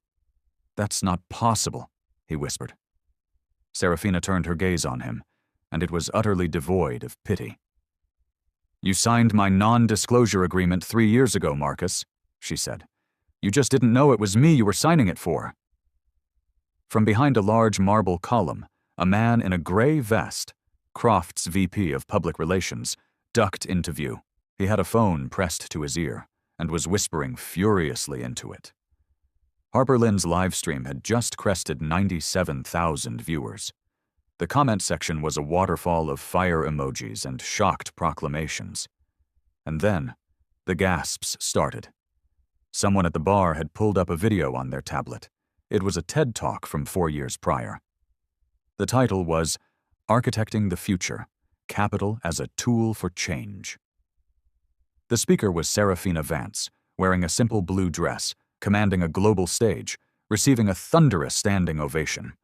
not possible," he whispered. Serafina turned her gaze on him, and it was utterly devoid of pity. "You signed my non-disclosure agreement 3 years ago, Marcus," she said. "You just didn't know it was me you were signing it for." From behind a large marble column, a man in a gray vest, Croft's VP of Public Relations, ducked into view. He had a phone pressed to his ear and was whispering furiously into it. Harper Lynn's livestream had just crested 97,000 viewers. The comment section was a waterfall of fire emojis and shocked proclamations. And then, the gasps started. Someone at the bar had pulled up a video on their tablet. It was a TED Talk from 4 years prior. The title was "Architecting the Future: Capital as a Tool for Change." The speaker was Serafina Vance, wearing a simple blue dress, commanding a global stage, receiving a thunderous standing ovation.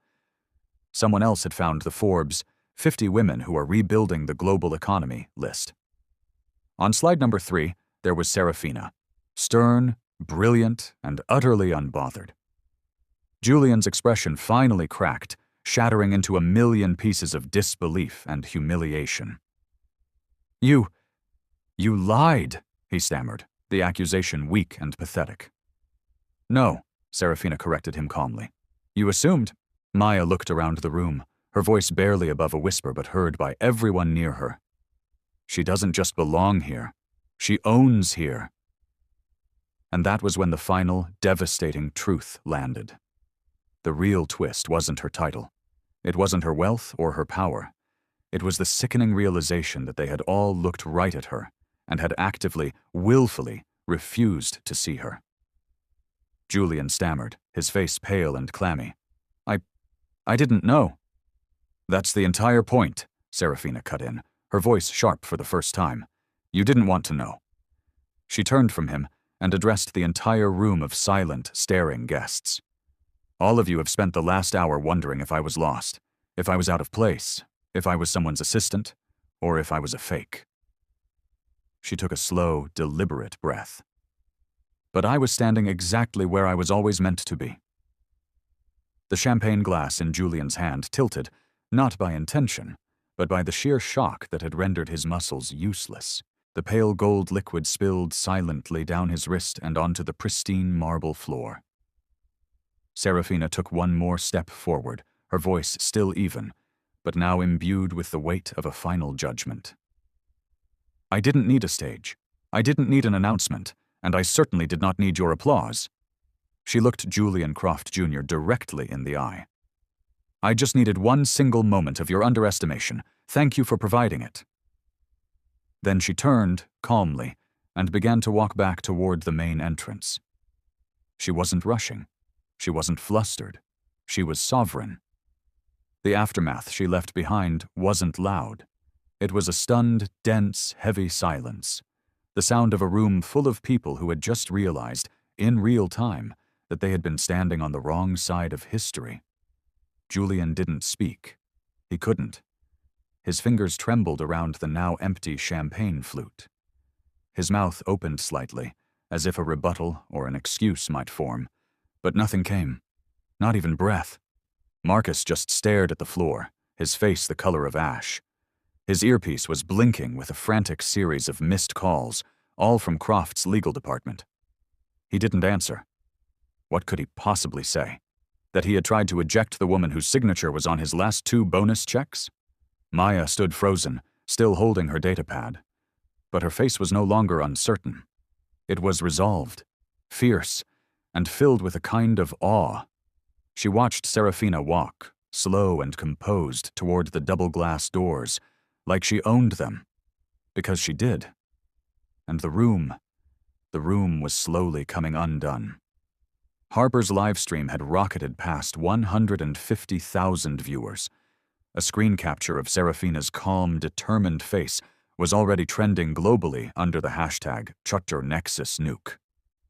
Someone else had found the Forbes 50 Women Who Are Rebuilding the Global Economy list. On slide number 3, there was Serafina, stern, brilliant, and utterly unbothered. Julian's expression finally cracked, shattering into a million pieces of disbelief and humiliation. You lied, he stammered, the accusation weak and pathetic. No, Serafina corrected him calmly. You assumed. Maya looked around the room, her voice barely above a whisper but heard by everyone near her. She doesn't just belong here. She owns here. And that was when the final, devastating truth landed. The real twist wasn't her title. It wasn't her wealth or her power. It was the sickening realization that they had all looked right at her and had actively, willfully refused to see her. Julian stammered, his face pale and clammy. I didn't know. That's the entire point, Serafina cut in, her voice sharp for the first time. You didn't want to know. She turned from him and addressed the entire room of silent, staring guests. All of you have spent the last hour wondering if I was lost, if I was out of place, if I was someone's assistant, or if I was a fake. She took a slow, deliberate breath. But I was standing exactly where I was always meant to be. The champagne glass in Julian's hand tilted, not by intention, but by the sheer shock that had rendered his muscles useless. The pale gold liquid spilled silently down his wrist and onto the pristine marble floor. Serafina took one more step forward, her voice still even, but now imbued with the weight of a final judgment. I didn't need a stage. I didn't need an announcement, and I certainly did not need your applause. She looked Julian Croft Jr. directly in the eye. I just needed one single moment of your underestimation. Thank you for providing it. Then she turned, calmly, and began to walk back toward the main entrance. She wasn't rushing. She wasn't flustered. She was sovereign. The aftermath she left behind wasn't loud. It was a stunned, dense, heavy silence. The sound of a room full of people who had just realized, in real time, that they had been standing on the wrong side of history. Julian didn't speak. He couldn't. His fingers trembled around the now empty champagne flute. His mouth opened slightly, as if a rebuttal or an excuse might form, but nothing came. Not even breath. Marcus just stared at the floor, his face the color of ash. His earpiece was blinking with a frantic series of missed calls, all from Croft's legal department. He didn't answer. What could he possibly say? That he had tried to eject the woman whose signature was on his last 2 bonus checks? Maya stood frozen, still holding her datapad. But her face was no longer uncertain. It was resolved, fierce, and filled with a kind of awe. She watched Serafina walk, slow and composed, toward the double-glass doors, like she owned them. Because she did. And the room was slowly coming undone. Harper's livestream had rocketed past 150,000 viewers. A screen capture of Serafina's calm, determined face was already trending globally under the hashtag #ChutterNexusNuke.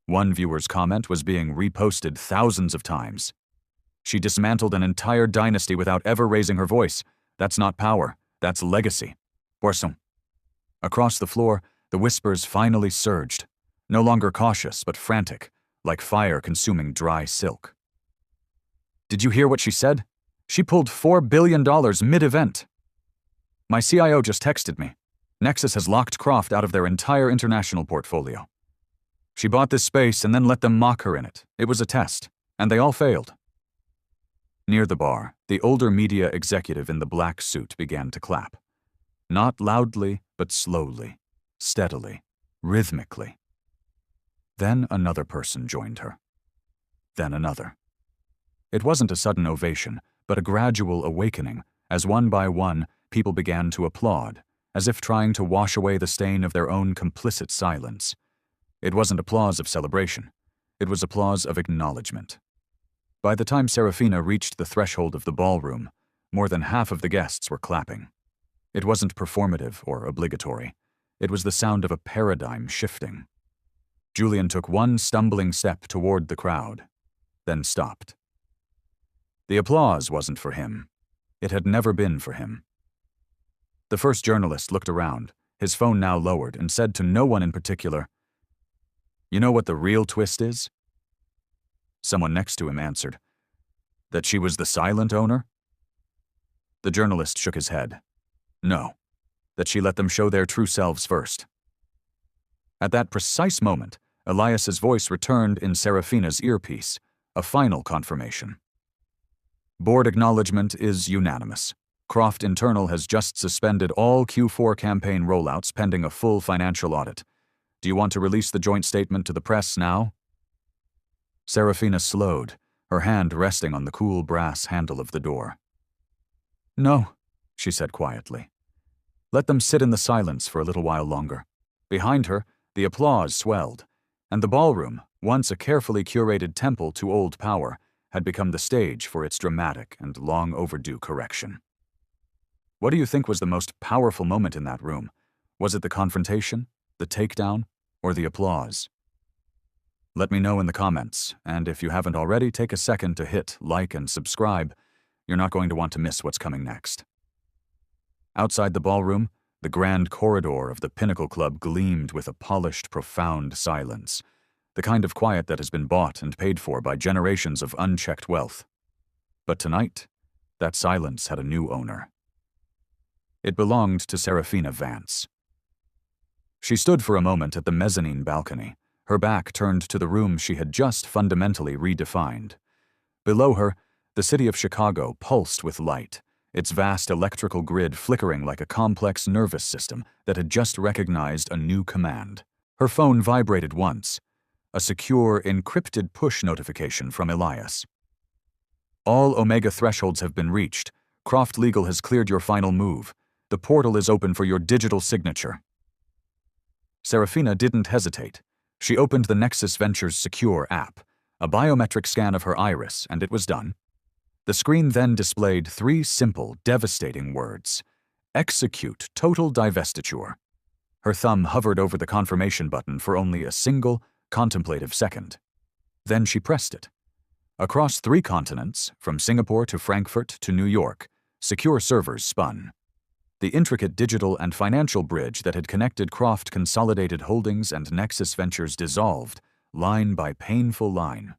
One viewer's comment was being reposted thousands of times. She dismantled an entire dynasty without ever raising her voice. That's not power. That's legacy. Poisson. Across the floor, the whispers finally surged, no longer cautious but frantic, like fire consuming dry silk. Did you hear what she said? She pulled $4 billion mid-event. My CIO just texted me. Nexus has locked Croft out of their entire international portfolio. She bought this space and then let them mock her in it. It was a test, and they all failed. Near the bar, the older media executive in the black suit began to clap. Not loudly, but slowly, steadily, rhythmically. Then another person joined her. Then another. It wasn't a sudden ovation, but a gradual awakening, as one by one, people began to applaud, as if trying to wash away the stain of their own complicit silence. It wasn't applause of celebration. It was applause of acknowledgement. By the time Serafina reached the threshold of the ballroom, more than half of the guests were clapping. It wasn't performative or obligatory. It was the sound of a paradigm shifting. Julian took one stumbling step toward the crowd, then stopped. The applause wasn't for him. It had never been for him. The first journalist looked around, his phone now lowered, and said to no one in particular, "You know what the real twist is?" Someone next to him answered, That she was the silent owner? The journalist shook his head. No, that she let them show their true selves first. At that precise moment, Elias's voice returned in Serafina's earpiece, a final confirmation. Board acknowledgement is unanimous. Croft Internal has just suspended all Q4 campaign rollouts pending a full financial audit. Do you want to release the joint statement to the press now? Serafina slowed, her hand resting on the cool brass handle of the door. No, she said quietly. Let them sit in the silence for a little while longer. Behind her, the applause swelled, and the ballroom, once a carefully curated temple to old power, had become the stage for its dramatic and long overdue correction. What do you think was the most powerful moment in that room? Was it the confrontation, the takedown, or the applause? Let me know in the comments, and if you haven't already, take a second to hit like and subscribe. You're not going to want to miss what's coming next. Outside the ballroom, the grand corridor of the Pinnacle Club gleamed with a polished, profound silence, the kind of quiet that has been bought and paid for by generations of unchecked wealth. But tonight, that silence had a new owner. It belonged to Serafina Vance. She stood for a moment at the mezzanine balcony, her back turned to the room she had just fundamentally redefined. Below her, the city of Chicago pulsed with light, its vast electrical grid flickering like a complex nervous system that had just recognized a new command. Her phone vibrated once, a secure, encrypted push notification from Elias. All Omega thresholds have been reached. Croft Legal has cleared your final move. The portal is open for your digital signature. Serafina didn't hesitate. She opened the Nexus Ventures Secure app, a biometric scan of her iris, and it was done. The screen then displayed 3 simple, devastating words. Execute total divestiture. Her thumb hovered over the confirmation button for only a single, contemplative second. Then she pressed it. Across 3 continents, from Singapore to Frankfurt to New York, secure servers spun. The intricate digital and financial bridge that had connected Croft Consolidated Holdings and Nexus Ventures dissolved, line by painful line.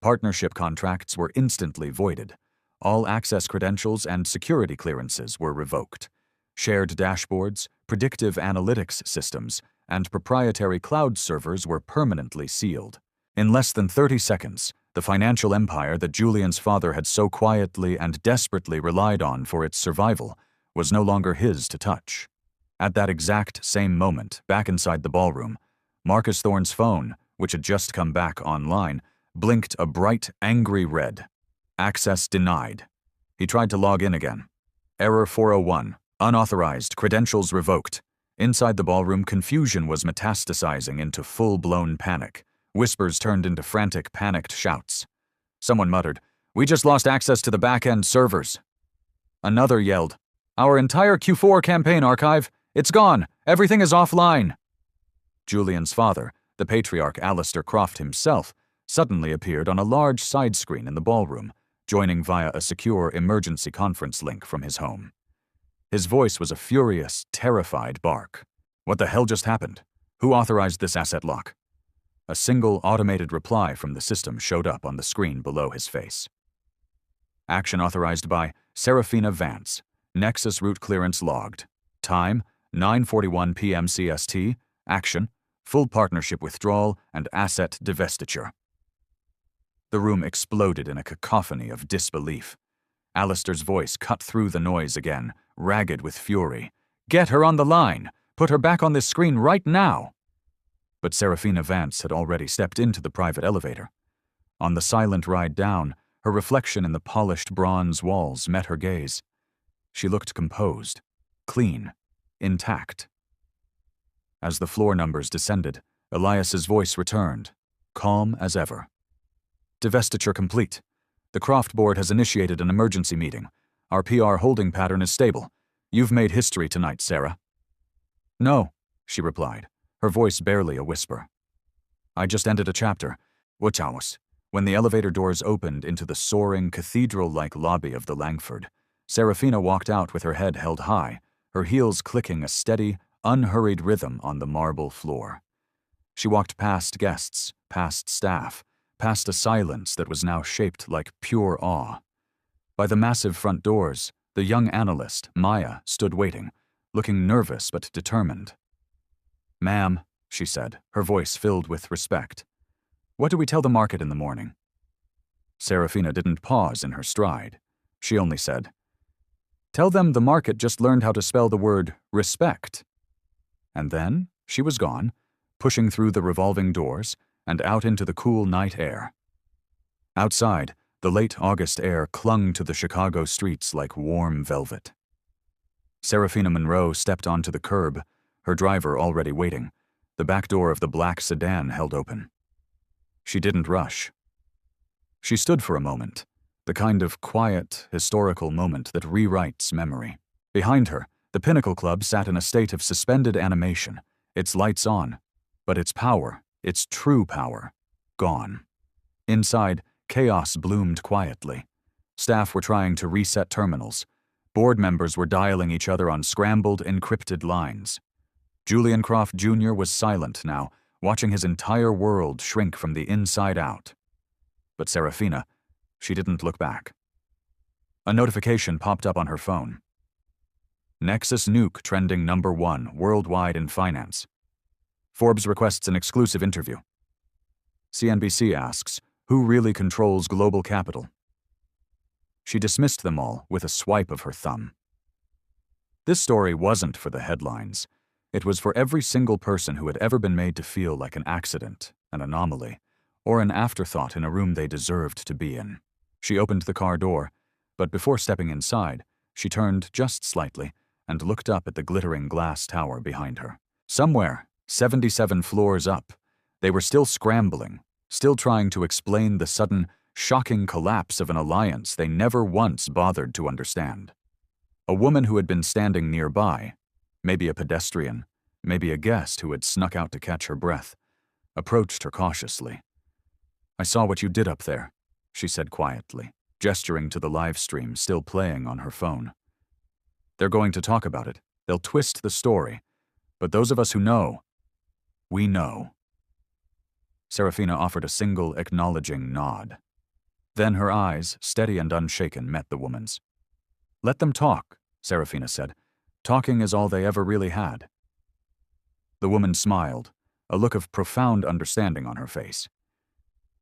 Partnership contracts were instantly voided. All access credentials and security clearances were revoked. Shared dashboards, predictive analytics systems, and proprietary cloud servers were permanently sealed. In less than 30 seconds, the financial empire that Julian's father had so quietly and desperately relied on for its survival was no longer his to touch. At that exact same moment, back inside the ballroom, Marcus Thorne's phone, which had just come back online, blinked a bright, angry red. Access denied. He tried to log in again. Error 401. Unauthorized. Credentials revoked. Inside the ballroom, confusion was metastasizing into full-blown panic. Whispers turned into frantic, panicked shouts. Someone muttered, "We just lost access to the back-end servers." Another yelled, "Our entire Q4 campaign archive, it's gone. Everything is offline." Julian's father, the patriarch Alistair Croft himself, suddenly appeared on a large side screen in the ballroom, joining via a secure emergency conference link from his home. His voice was a furious, terrified bark. What the hell just happened? Who authorized this asset lock? A single automated reply from the system showed up on the screen below his face. Action authorized by Serafina Vance. Nexus root clearance logged. Time, 9:41 p.m. CST. Action, full partnership withdrawal and asset divestiture. The room exploded in a cacophony of disbelief. Alistair's voice cut through the noise again, ragged with fury. "Get her on the line! Put her back on this screen right now!" But Serafina Vance had already stepped into the private elevator. On the silent ride down, her reflection in the polished bronze walls met her gaze. She looked composed, clean, intact. As the floor numbers descended, Elias's voice returned, calm as ever. "Divestiture complete. The Croft board has initiated an emergency meeting. Our PR holding pattern is stable. You've made history tonight, Sarah." "No," she replied, her voice barely a whisper. "I just ended a chapter. What hours?" When the elevator doors opened into the soaring, cathedral-like lobby of the Langford, Serafina walked out with her head held high, her heels clicking a steady, unhurried rhythm on the marble floor. She walked past guests, past staff, past a silence that was now shaped like pure awe. By the massive front doors, the young analyst, Maya, stood waiting, looking nervous but determined. "Ma'am," she said, her voice filled with respect, "what do we tell the market in the morning?" Serafina didn't pause in her stride. She only said, "Tell them the market just learned how to spell the word respect." And then she was gone, pushing through the revolving doors and out into the cool night air. Outside, the late August air clung to the Chicago streets like warm velvet. Serafina Monroe stepped onto the curb, her driver already waiting, the back door of the black sedan held open. She didn't rush. She stood for a moment, the kind of quiet, historical moment that rewrites memory. Behind her, the Pinnacle Club sat in a state of suspended animation, its lights on, but its power, its true power, gone. Inside, chaos bloomed quietly. Staff were trying to reset terminals. Board members were dialing each other on scrambled, encrypted lines. Julian Croft Jr. was silent now, watching his entire world shrink from the inside out. But Serafina, she didn't look back. A notification popped up on her phone. Nexus nuke trending #1 worldwide in finance. Forbes requests an exclusive interview. CNBC asks, who really controls global capital? She dismissed them all with a swipe of her thumb. This story wasn't for the headlines. It was for every single person who had ever been made to feel like an accident, an anomaly, or an afterthought in a room they deserved to be in. She opened the car door, but before stepping inside, she turned just slightly and looked up at the glittering glass tower behind her. Somewhere, 77 floors up, they were still scrambling, still trying to explain the sudden, shocking collapse of an alliance they never once bothered to understand. A woman who had been standing nearby, maybe a pedestrian, maybe a guest who had snuck out to catch her breath, approached her cautiously. "I saw what you did up there," she said quietly, gesturing to the live stream still playing on her phone. "They're going to talk about it. They'll twist the story. But those of us who know, we know." Serafina offered a single acknowledging nod. Then her eyes, steady and unshaken, met the woman's. "Let them talk," Serafina said. "Talking is all they ever really had." The woman smiled, a look of profound understanding on her face.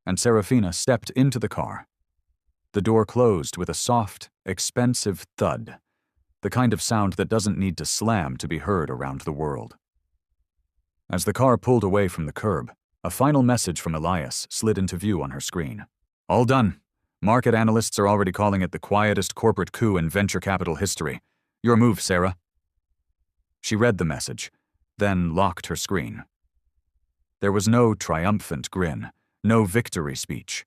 And Serafina stepped into the car. The door closed with a soft, expensive thud, the kind of sound that doesn't need to slam to be heard around the world. As the car pulled away from the curb, a final message from Elias slid into view on her screen. "All done. Market analysts are already calling it the quietest corporate coup in venture capital history. Your move, Sarah." She read the message, then locked her screen. There was no triumphant grin, no victory speech,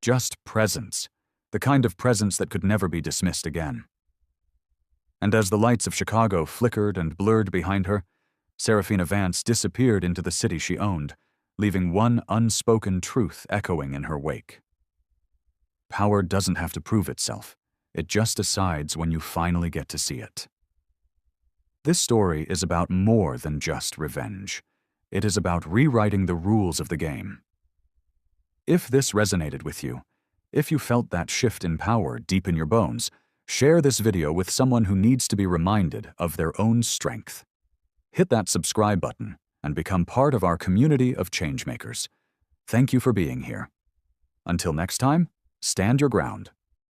just presence, the kind of presence that could never be dismissed again. And as the lights of Chicago flickered and blurred behind her, Serafina Vance disappeared into the city she owned, leaving one unspoken truth echoing in her wake. Power doesn't have to prove itself. It just decides when you finally get to see it. This story is about more than just revenge. It is about rewriting the rules of the game. If this resonated with you, if you felt that shift in power deep in your bones, share this video with someone who needs to be reminded of their own strength. Hit that subscribe button and become part of our community of changemakers. Thank you for being here. Until next time, stand your ground.